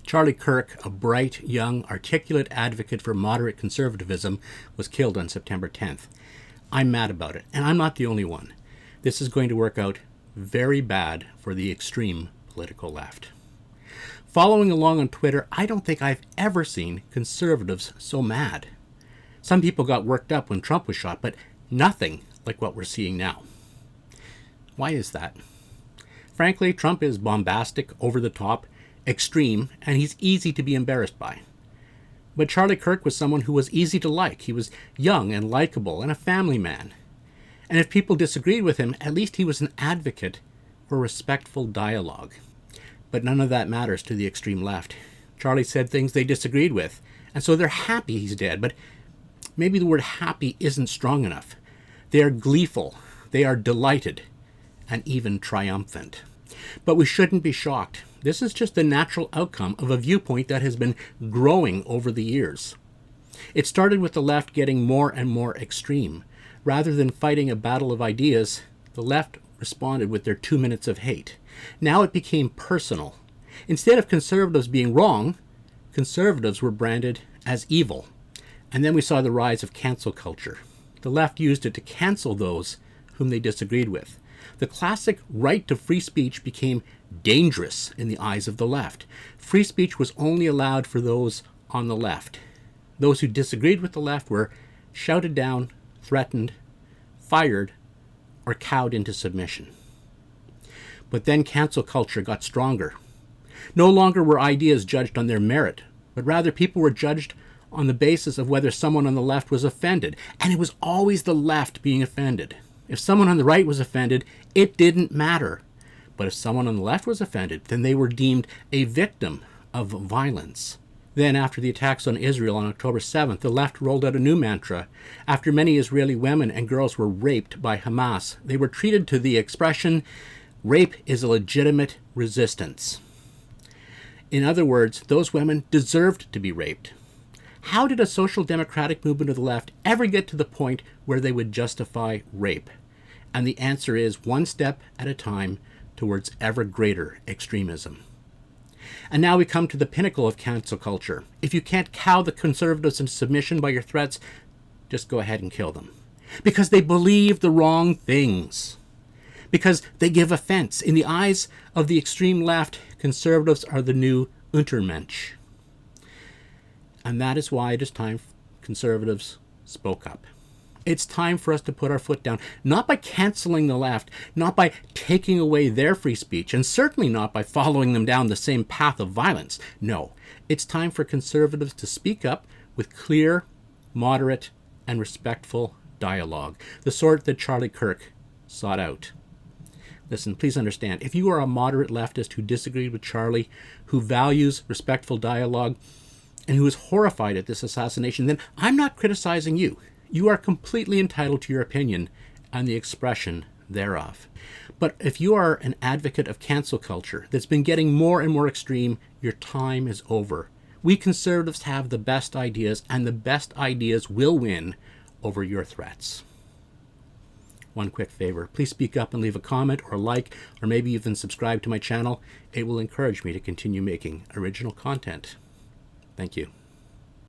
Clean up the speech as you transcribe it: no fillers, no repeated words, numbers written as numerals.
Charlie Kirk, a bright, young, articulate advocate for moderate conservatism, was killed on September 10th. I'm mad about it, and I'm not the only one. This is going to work out very bad for the extreme political left. Following along on Twitter, I don't think I've ever seen conservatives so mad. Some people got worked up when Trump was shot, but nothing like what we're seeing now. Why is that? Frankly, Trump is bombastic, over the top, extreme, and he's easy to be embarrassed by. But Charlie Kirk was someone who was easy to like. He was young and likable and a family man. And if people disagreed with him, at least he was an advocate for respectful dialogue. But none of that matters to the extreme left. Charlie said things they disagreed with, and so they're happy he's dead, but maybe the word happy isn't strong enough. They are gleeful, they are delighted, and even triumphant. But we shouldn't be shocked. This is just the natural outcome of a viewpoint that has been growing over the years. It started with the left getting more and more extreme. Rather than fighting a battle of ideas, the left responded with their 2 minutes of hate. Now it became personal. Instead of conservatives being wrong, conservatives were branded as evil. And then we saw the rise of cancel culture. The left used it to cancel those whom they disagreed with. The classic right to free speech became dangerous in the eyes of the left. Free speech was only allowed for those on the left. Those who disagreed with the left were shouted down, threatened, fired, or cowed into submission. But then cancel culture got stronger. No longer were ideas judged on their merit, but rather people were judged on the basis of whether someone on the left was offended. And it was always the left being offended. If someone on the right was offended, it didn't matter. But if someone on the left was offended, then they were deemed a victim of violence. Then, after the attacks on Israel on October 7th, the left rolled out a new mantra. After many Israeli women and girls were raped by Hamas, they were treated to the expression, rape is a legitimate resistance. In other words, those women deserved to be raped. How did a social democratic movement of the left ever get to the point where they would justify rape? And the answer is one step at a time towards ever greater extremism. And now we come to the pinnacle of cancel culture. If you can't cow the conservatives into submission by your threats, just go ahead and kill them. Because they believe the wrong things. Because they give offense. In the eyes of the extreme left, conservatives are the new Untermensch. And that is why it is time conservatives spoke up. It's time for us to put our foot down, not by canceling the left, not by taking away their free speech, and certainly not by following them down the same path of violence. No, it's time for conservatives to speak up with clear, moderate, and respectful dialogue, the sort that Charlie Kirk sought out. Listen, please understand, if you are a moderate leftist who disagreed with Charlie, who values respectful dialogue, and who is horrified at this assassination, then I'm not criticizing you. You are completely entitled to your opinion and the expression thereof. But if you are an advocate of cancel culture that's been getting more and more extreme, your time is over. We conservatives have the best ideas, and the best ideas will win over your threats. One quick favor, please speak up and leave a comment or like, or maybe even subscribe to my channel. It will encourage me to continue making original content. Thank you.